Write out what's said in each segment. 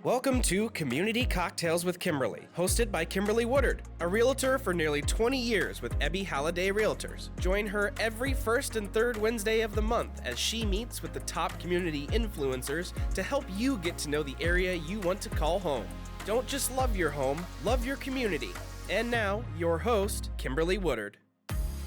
Welcome to Community Cocktails with Kimberly, hosted by Kimberly Woodard, a realtor for nearly 20 years with Ebby Halliday Realtors. Join her every first and third Wednesday of the month as she meets with the top community influencers to help you get to know the area you want to call home. Don't just love your home, love your community. And now, your host, Kimberly Woodard.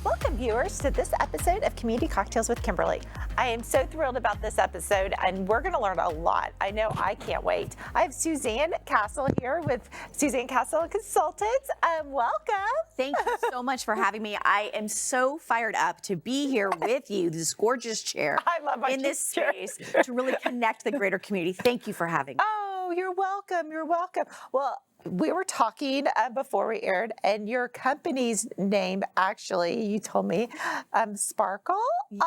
Welcome, viewers, to this episode of Community Cocktails with Kimberly. I am so thrilled about this episode, and we're going to learn a lot. I know I can't wait. I have Suzanne Castle here with Suzanne Castle Consultants. Welcome. Thank you so much for having me. I am so fired up to be here with you, this gorgeous chair, I love my in this space to really connect the greater community. Thank you for having me. Oh, you're welcome. You're welcome. Well, we were talking before we aired, and your company's name, actually, you told me, Sparkle. Yes.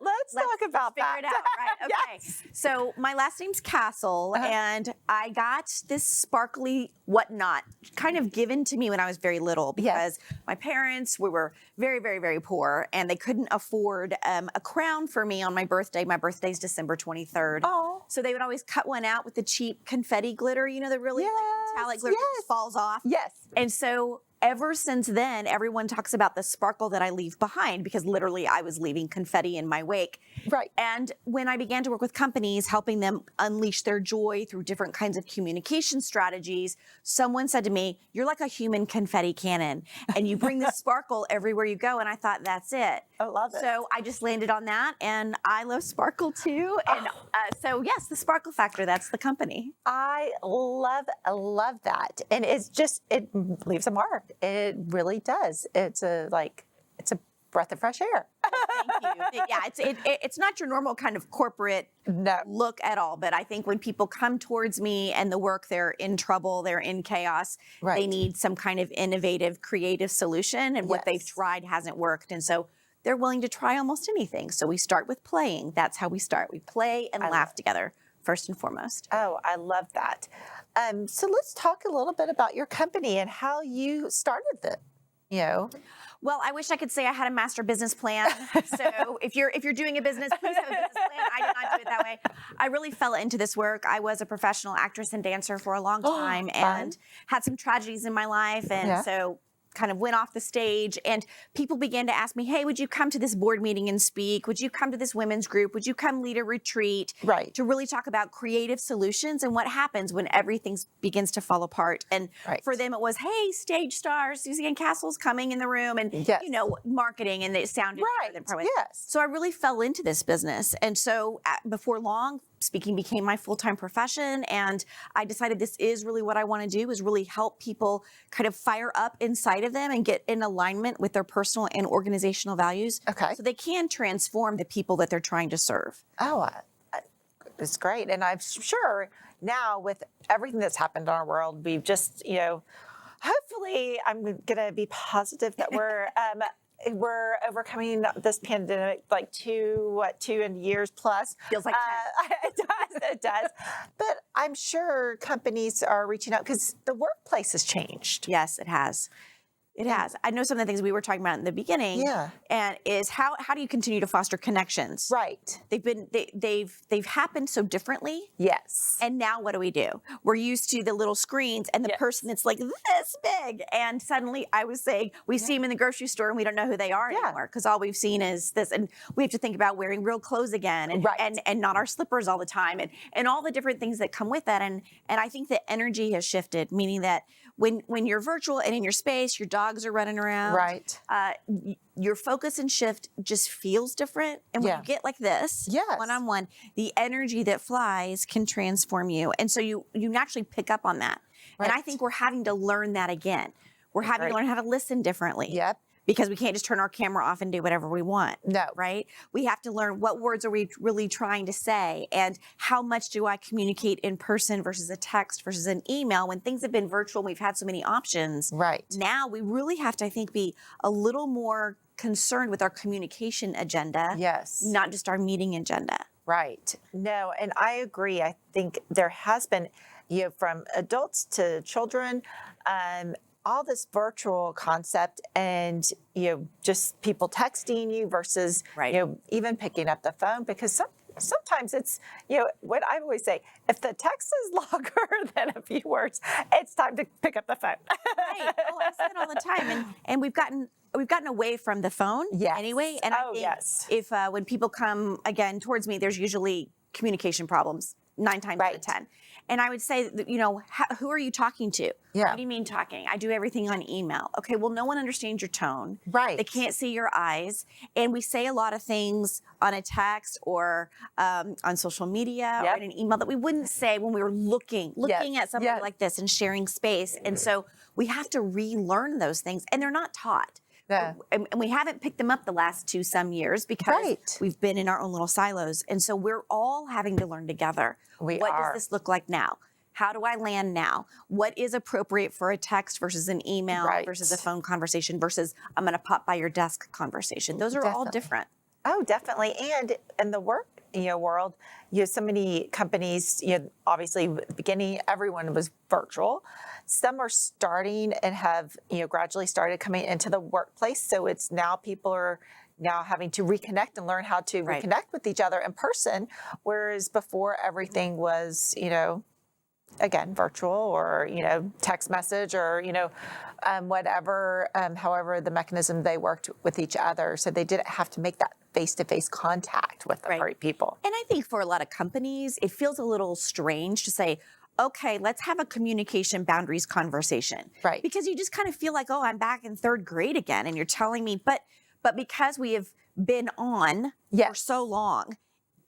Let's talk about figure that. it out, right? Okay. Yes. So my last name's Castle, and I got this sparkly whatnot kind of given to me when I was very little because my parents, we were very, very, very poor, and they couldn't afford a crown for me on my birthday. My birthday's December 23rd. Oh. So they would always cut one out with the cheap confetti glitter, you know, the really metallic glitter that just falls off. Yes. And so ever since then, everyone talks about the sparkle that I leave behind because literally I was leaving confetti in my wake. Right. And when I began to work with companies, helping them unleash their joy through different kinds of communication strategies, someone said to me, "You're like a human confetti cannon and you bring the sparkle everywhere you go." And I thought, that's it. I love it. So I just landed on that, and I love sparkle too. And so yes, the Sparkle Factor, that's the company. I love that. And it's just, it leaves a mark. It really does. It's a breath of fresh air. Thank you. Yeah, it's not your normal kind of corporate look at all, but I think when people come towards me and the work, they're in trouble, they're in chaos, Right. they need some kind of innovative, creative solution, and what they've tried hasn't worked. And so they're willing to try almost anything. So we start with playing. That's how we start. We play and laugh together, first and foremost. Oh, I love that. So let's talk a little bit about your company and how you started it. Well, I wish I could say I had a master business plan. So if you're doing a business, please have a business plan. I did not do it that way. I really fell into this work. I was a professional actress and dancer for a long time and had some tragedies in my life. And so kind of went off the stage, and people began to ask me, "Hey, would you come to this board meeting and speak? Would you come to this women's group? Would you come lead a retreat?" Right. To really talk about creative solutions and what happens when everything begins to fall apart. And for them, it was, "Hey, stage stars, Suzanne Castle's coming in the room," and marketing, and it sounded better than probably. Yes. So I really fell into this business, and so before long, speaking became my full-time profession, and I decided this is really what I want to do, is really help people kind of fire up inside of them and get in alignment with their personal and organizational values so they can transform the people that they're trying to serve. Oh, it's great. And I'm sure now with everything that's happened in our world, we've just, hopefully I'm going to be positive that we're overcoming this pandemic, like 2 years plus. Feels like 10. It does. But I'm sure companies are reaching out because the workplace has changed. Yes, it has. It has. I know some of the things we were talking about in the beginning. And is how do you continue to foster connections? Right. They've happened so differently. Yes. And now what do? We're used to the little screens and the person that's like this big. And suddenly I was saying, we see them in the grocery store and we don't know who they are anymore because all we've seen is this. And we have to think about wearing real clothes again and not our slippers all the time and all the different things that come with that. And I think the energy has shifted, meaning that when you're virtual and in your space, your dogs are running around. Right. Your focus and shift just feels different. And when you get like this, one-on-one, the energy that flies can transform you. And so you naturally pick up on that. Right. And I think we're having to learn that again. We're having to learn how to listen differently. Yep. Because we can't just turn our camera off and do whatever we want. No. Right? We have to learn what words are we really trying to say and how much do I communicate in person versus a text versus an email when things have been virtual and we've had so many options. Right. Now we really have to, I think, be a little more concerned with our communication agenda. Yes. Not just our meeting agenda. Right. No, and I agree. I think there has been, from adults to children, all this virtual concept and, just people texting you versus, even picking up the phone because sometimes it's, what I always say, if the text is longer than a few words, it's time to pick up the phone. Right. Oh, I say it all the time, and we've gotten away from the phone anyway. And I think if when people come again towards me, there's usually communication problems 9 times out of 10. And I would say, that, who are you talking to? Yeah. What do you mean talking? I do everything on email. Okay, well, no one understands your tone. Right. They can't see your eyes. And we say a lot of things on a text or on social media or in an email that we wouldn't say when we were looking at something like this and sharing space. And so we have to relearn those things, and they're not taught. Yeah. And we haven't picked them up the last some years because we've been in our own little silos. And so we're all having to learn together. What does this look like now? How do I land now? What is appropriate for a text versus an email versus a phone conversation versus I'm going to pop by your desk conversation? Those are all different. Oh, definitely. And in the work world, so many companies, obviously at the beginning, everyone was virtual. Some are starting and have, gradually started coming into the workplace. So it's now people are now having to reconnect and learn how to reconnect with each other in person. Whereas before everything was, again, virtual or, text message or, whatever, however the mechanism they worked with each other. So they didn't have to make that face-to-face contact with the right people. And I think for a lot of companies, it feels a little strange to say, okay, let's have a communication boundaries conversation. Right. Because you just kind of feel like, oh, I'm back in 3rd grade again. And you're telling me, but because we have been on for so long,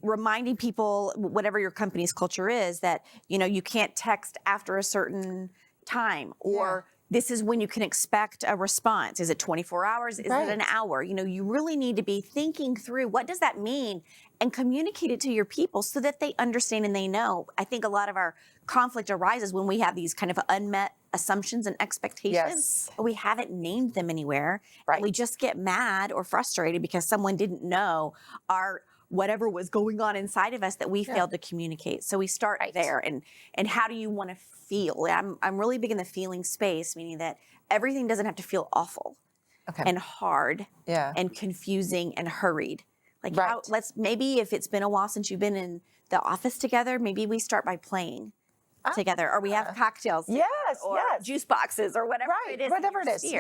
reminding people, whatever your company's culture is, that, you can't text after a certain time or this is when you can expect a response. Is it 24 hours? Is it an hour? You really need to be thinking through what does that mean and communicate it to your people so that they understand and they know. I think a lot of our conflict arises when we have these kind of unmet assumptions and expectations, but we haven't named them anywhere. And we just get mad or frustrated because someone didn't know our whatever was going on inside of us that we failed to communicate. So we start there. And how do you want to feel? I'm really big in the feeling space, meaning that everything doesn't have to feel awful and hard and confusing and hurried. Like maybe if it's been a while since you've been in the office together, maybe we start by playing together, or we have cocktails or juice boxes or whatever it is. Whatever it is.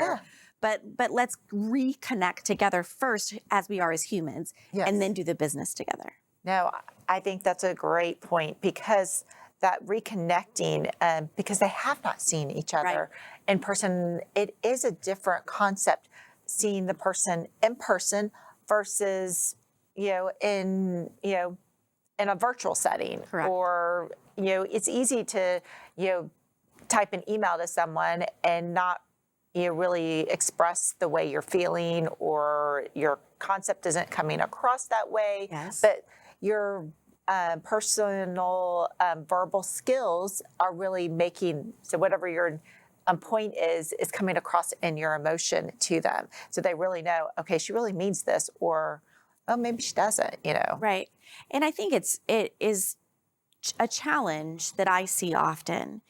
But let's reconnect together first as we are as humans and then do the business together. No, I think that's a great point because that reconnecting, because they have not seen each other in person, it is a different concept seeing the person in person versus, in a virtual setting. Correct. Or, it's easy to, type an email to someone and not really express the way you're feeling or your concept isn't coming across that way. But your personal verbal skills are really making, so whatever your point is coming across in your emotion to them. So they really know, okay, she really means this, or, oh, maybe she doesn't, Right. And I think it is a challenge that I see often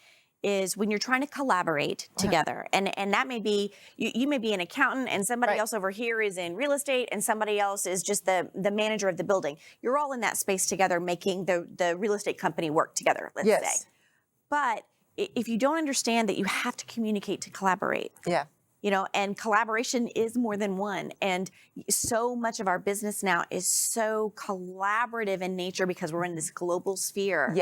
is when you're trying to collaborate together. And that may be, you may be an accountant and somebody else over here is in real estate and somebody else is just the manager of the building. You're all in that space together making the real estate company work together, let's say. But if you don't understand that you have to communicate to collaborate. And collaboration is more than one. And so much of our business now is so collaborative in nature because we're in this global sphere.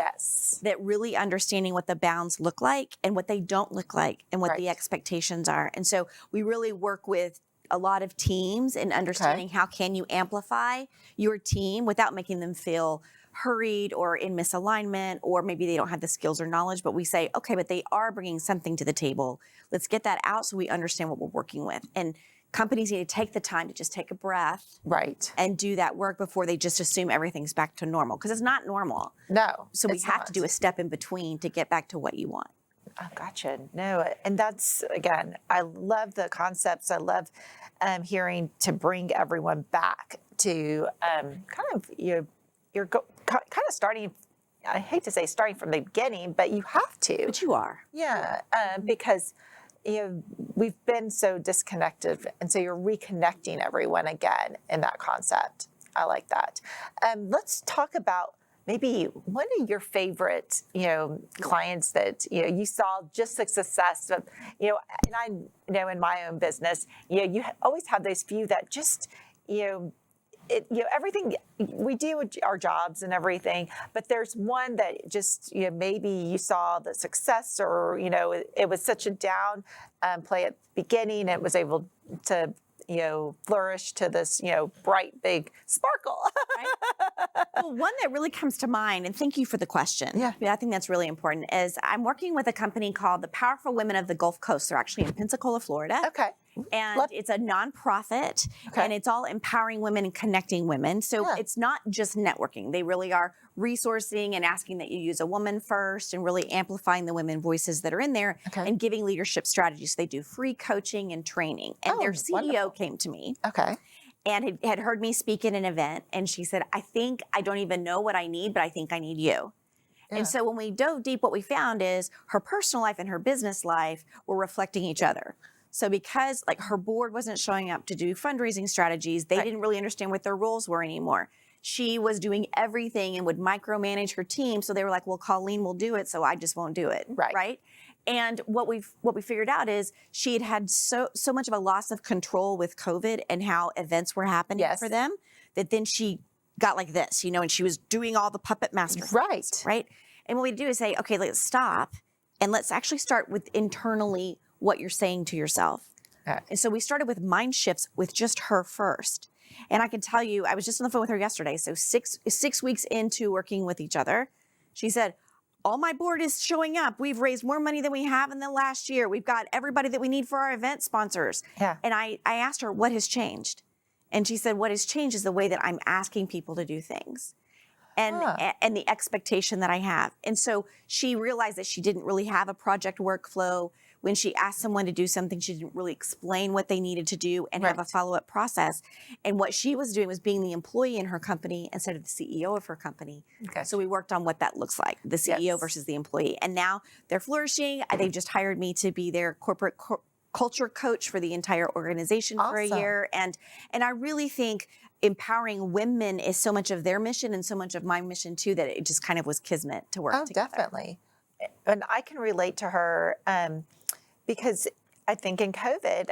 That really understanding what the bounds look like and what they don't look like and what the expectations are. And so we really work with a lot of teams in understanding how can you amplify your team without making them feel hurried or in misalignment, or maybe they don't have the skills or knowledge, but we say, okay, but they are bringing something to the table. Let's get that out so we understand what we're working with. And companies need to take the time to just take a breath and do that work before they just assume everything's back to normal, because it's not normal. No. So we have to do a step in between to get back to what you want. Oh, gotcha. No, and that's, again, I love the concepts. I love hearing to bring everyone back to kind of, you're kind of starting, I hate to say starting from the beginning, but you have to. But you are. Yeah, because we've been so disconnected, and so you're reconnecting everyone again in that concept. I like that. Let's talk about maybe one of your favorite, clients that, you saw just the success of, and I know in my own business, you always have those few that just, everything we do our jobs and everything, but there's one that just, maybe you saw the success or, it was such a down play at the beginning. It was able to, flourish to this, bright, big sparkle. Right? Well, one that really comes to mind, and thank you for the question. Yeah. I think that's really important, is I'm working with a company called the Powerful Women of the Gulf Coast. They're actually in Pensacola, Florida. Okay. And it's a nonprofit, and it's all empowering women and connecting women. So it's not just networking. They really are resourcing and asking that you use a woman first and really amplifying the women voices that are in there and giving leadership strategies. They do free coaching and training. And their CEO came to me and had heard me speak at an event. And she said, I don't even know what I need, but I think I need you. Yeah. And so when we dove deep, what we found is her personal life and her business life were reflecting each other. So because her board wasn't showing up to do fundraising strategies, they didn't really understand what their roles were anymore. She was doing everything and would micromanage her team. So they were like, well, Colleen will do it, so I just won't do it. Right. And what we figured out is she had so much of a loss of control with COVID and how events were happening for them, that then she got like this, and she was doing all the puppet master things, right? And what we do is say, okay, let's stop and let's actually start with internally what you're saying to yourself. And so we started with mind shifts with just her first. And I can tell you, I was just on the phone with her yesterday. So six weeks into working with each other, she said, all my board is showing up. We've raised more money than we have in the last year. We've got everybody that we need for our event sponsors. And I asked her, what has changed? And she said, what has changed is the way that I'm asking people to do things. And the expectation that I have. And so she realized that she didn't really have a project workflow. When she asked someone to do something, she didn't really explain what they needed to do and have a follow-up process. And what she was doing was being the employee in her company instead of the CEO of her company. So we worked on what that looks like, the CEO versus the employee. And now they're flourishing. They've just hired me to be their corporate culture coach for the entire organization for a year. And I really think empowering women is so much of their mission and so much of my mission too, that it just kind of was kismet to work together. Definitely. And I can relate to her because I think in COVID,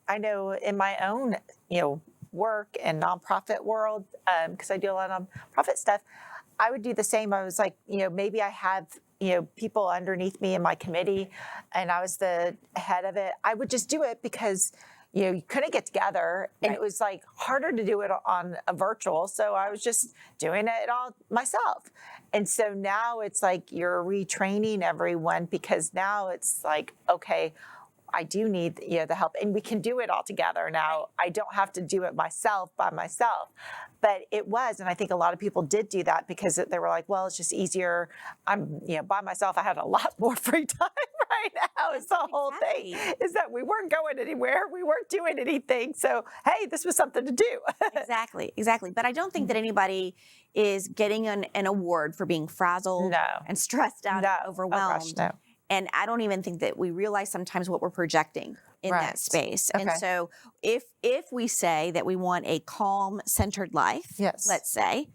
I know in my own, work and nonprofit world, because I do a lot of nonprofit stuff, I would do the same. I was like, maybe I have, people underneath me in my committee and I was the head of it. I would just do it because you couldn't get together and it was harder to do it on a virtual. So I was just doing it all myself. And so now it's you're retraining everyone because now it's okay, I do need the help and we can do it all together now. I don't have to do it by myself. But it was, and I think a lot of people did do that because they were like, well, it's just easier. I'm by myself. I had a lot more free time right now. It's the whole thing is that we weren't going anywhere. We weren't doing anything. So, hey, this was something to do. Exactly. But I don't think that anybody is getting an award for being frazzled and stressed out and overwhelmed. Oh, gosh, no. And I don't even think that we realize sometimes what we're projecting in that space. And so if we say that we want a calm, centered life, let's say,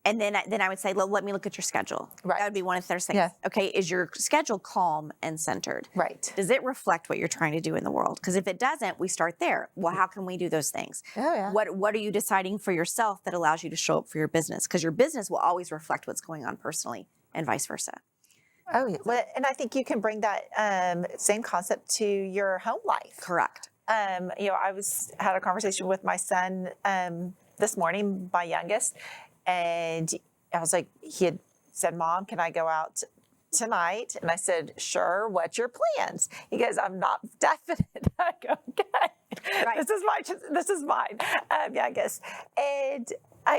and then I would say, well, let me look at your schedule. That would be one of the things. Okay, is your schedule calm and centered? Does it reflect what you're trying to do in the world? Because if it doesn't, we start there. Well, how can we do those things? What are you deciding for yourself that allows you to show up for your business? Because your business will always reflect what's going on personally and vice versa. Oh, yeah. Well, and I think you can bring that same concept to your home life. Correct. I had a conversation with my son this morning, my youngest, and I was like, he had said, Mom, can I go out tonight? And I said, sure. What's your plans? He goes, I'm not definite. I go, okay, this is mine, youngest. And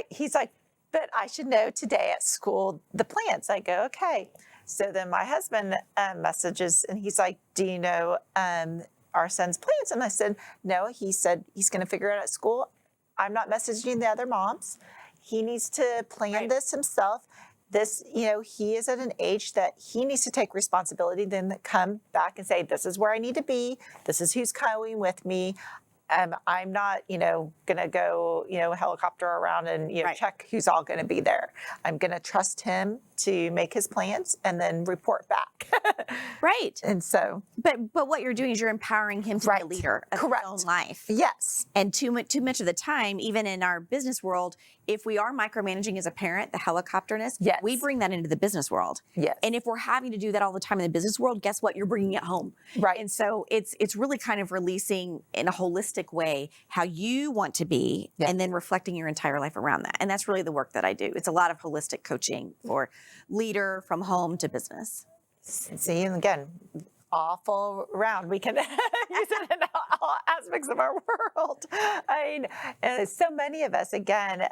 he's like, but I should know today at school the plans. I go, okay. So then my husband messages and he's like, do you know our son's plans? And I said, no. He said he's going to figure it out at school. I'm not messaging the other moms. He needs to plan this himself. This, he is at an age that he needs to take responsibility, then come back and say, this is where I need to be. This is who's going with me. I'm not, going to go, helicopter around and, Right. check who's all going to be there. I'm going to trust him to make his plans and then report back. Right. And so, But what you're doing is you're empowering him to be a Right. leader of Correct. his own life. yes. And too much of the time, even in our business world, if we are micromanaging as a parent, the helicopterness, Yes. we bring that into the business world. Yes. And if we're having to do that all the time in the business world, guess what? You're bringing it home. Right. And so it's really kind of releasing in a holistic way how you want to be, Yeah. and then reflecting your entire life around that. And that's really the work that I do. It's a lot of holistic coaching for leader from home to business. See, and again, awful around. We can use it in all aspects of our world. I mean, so many of us, again,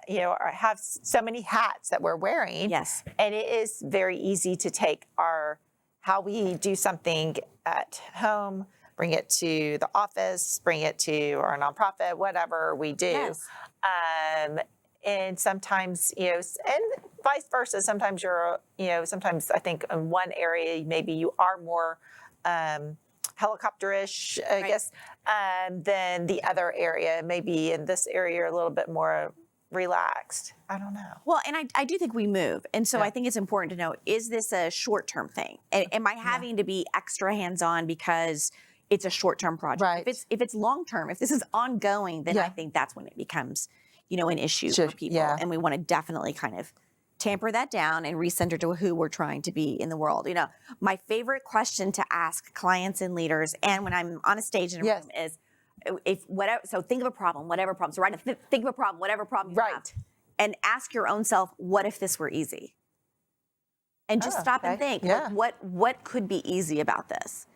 have so many hats that we're wearing. Yes. And it is very easy to take how we do something at home, bring it to the office, bring it to our nonprofit, whatever we do. Yes. And sometimes, and vice versa. Sometimes sometimes I think in one area, maybe you are more helicopterish, I guess, than the other area. Maybe in this area, you're a little bit more relaxed. I don't know. Well, and I do think we move. And so Yeah. I think it's important to know, is this a short-term thing? Am I having to be extra hands-on because it's a short-term project? Right. If it's long-term, if this is ongoing, then I Yeah. think that's when it becomes, an issue Sure, for people. yeah. And we want to definitely kind of tamper that down and recenter to who we're trying to be in the world. My favorite question to ask clients and leaders, and when I'm on a stage in a Yes. room, is so think of a problem, whatever problem. So think of a problem, whatever problem you have. Right. And ask your own self, what if this were easy? And just stop and okay. think, Yeah. what could be easy about this?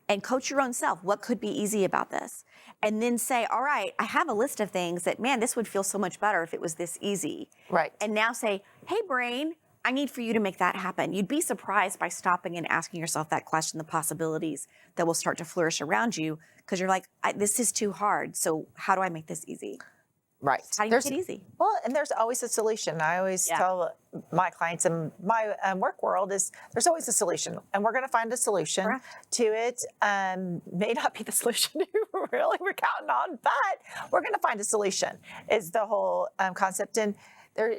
And coach your own self, what could be easy about this? And then say, all right, I have a list of things that, man, this would feel so much better if it was this easy. Right. And now say, hey, brain, I need for you to make that happen. You'd be surprised by stopping and asking yourself that question, the possibilities that will start to flourish around you, because you're like, this is too hard. So how do I make this easy? Right. How do you make it easy? Well, and there's always a solution. I always Yeah. tell my clients in my work world is there's always a solution, and we're going to find a solution Correct. to it. May not be the solution really we're counting on, but we're going to find a solution. Is the whole concept, and there,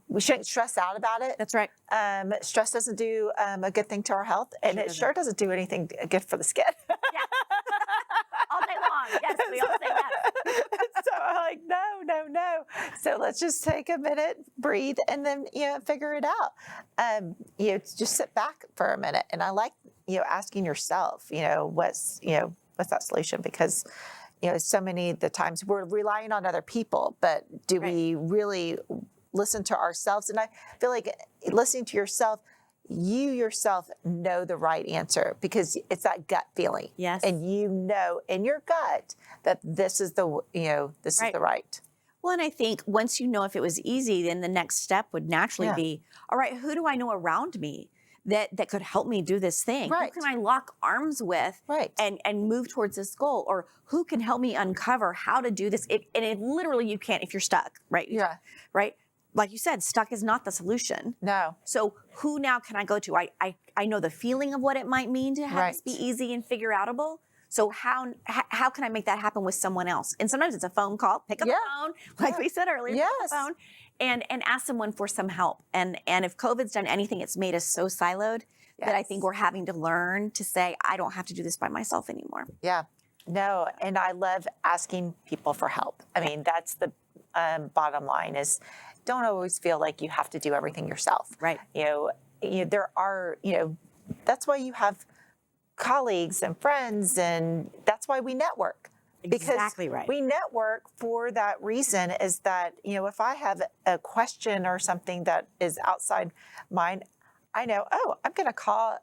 we shouldn't stress out about it. That's right. Stress doesn't do a good thing to our health, and it sure doesn't do anything good for the skin. Yeah. All day long. Yes, we all say yes. So I'm like, no. So let's just take a minute, breathe, and then, figure it out. Just sit back for a minute. And I like, asking yourself, what's that solution? Because, so many of the times we're relying on other people, but do we really listen to ourselves? And I feel like listening to yourself, you yourself know the right answer because it's that gut feeling. Yes. And in your gut that this is the is the right. Well, and I think once you know if it was easy, then the next step would naturally Yeah. be, all right, who do I know around me that could help me do this thing? Right. Who can I lock arms with Right. and move towards this goal? Or who can help me uncover how to do this? And it literally you can't if you're stuck, right? Yeah. Right? Like you said, stuck is not the solution. No. So who now can I go to? I know the feeling of what it might mean to have this be Right. easy and figure outable. So how can I make that happen with someone else? And sometimes it's a phone call. Pick up Yeah. the phone, like we said earlier. Pick up Yes. the phone and ask someone for some help. And if COVID's done anything, it's made us so siloed that I Yes. think we're having to learn to say, I don't have to do this by myself anymore. Yeah. No. And I love asking people for help. I mean, that's the bottom line is don't always feel like you have to do everything yourself. Right. There are, that's why you have colleagues and friends, and that's why we network. Because Exactly right. we network for that reason is that, if I have a question or something that is outside mine, I know, I'm going to call,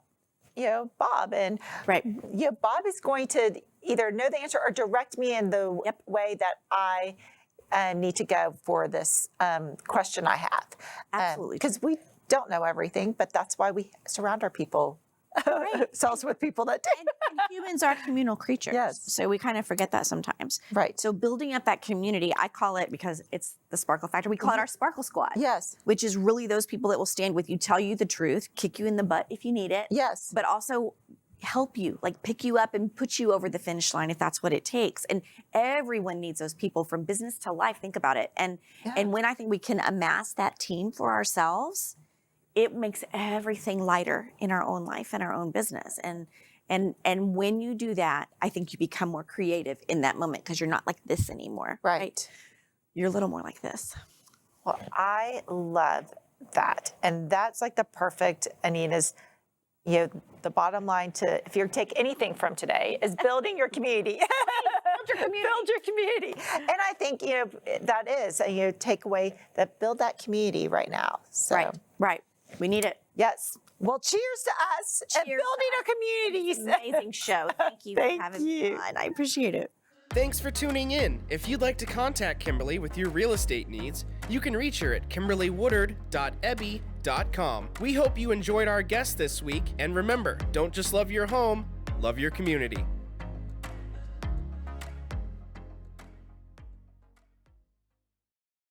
Bob. And, Right. Bob is going to either know the answer or direct me in the way that I need to go for this question I have. Absolutely. Because we don't know everything, but that's why we surround ourselves with people that do. And humans are communal creatures. Yes. So we kind of forget that sometimes. Right. So building up that community, I call it, because it's the sparkle factor, we call it our sparkle squad. Yes. Which is really those people that will stand with you, tell you the truth, kick you in the butt if you need it. Yes. But also help you, like pick you up and put you over the finish line if that's what it takes. And everyone needs those people from business to life. Think about it. And when I think we can amass that team for ourselves, it makes everything lighter in our own life and our own business. And when you do that, I think you become more creative in that moment because you're not like this anymore. Right. You're a little more like this. Well, I love that. And that's like the perfect, Anita's, the bottom line to, if you take anything from today, is building your community. Build your community. Build your community. And I think, that is, take away that, build that community right now. So. Right. We need it. Yes. Well, cheers to us and Cheers building our communities. Amazing show. Thank you for having me on. I appreciate it. Thanks for tuning in. If you'd like to contact Kimberly with your real estate needs, you can reach her at kimberlywoodard.ebby.com. We hope you enjoyed our guest this week, and remember, don't just love your home, love your community.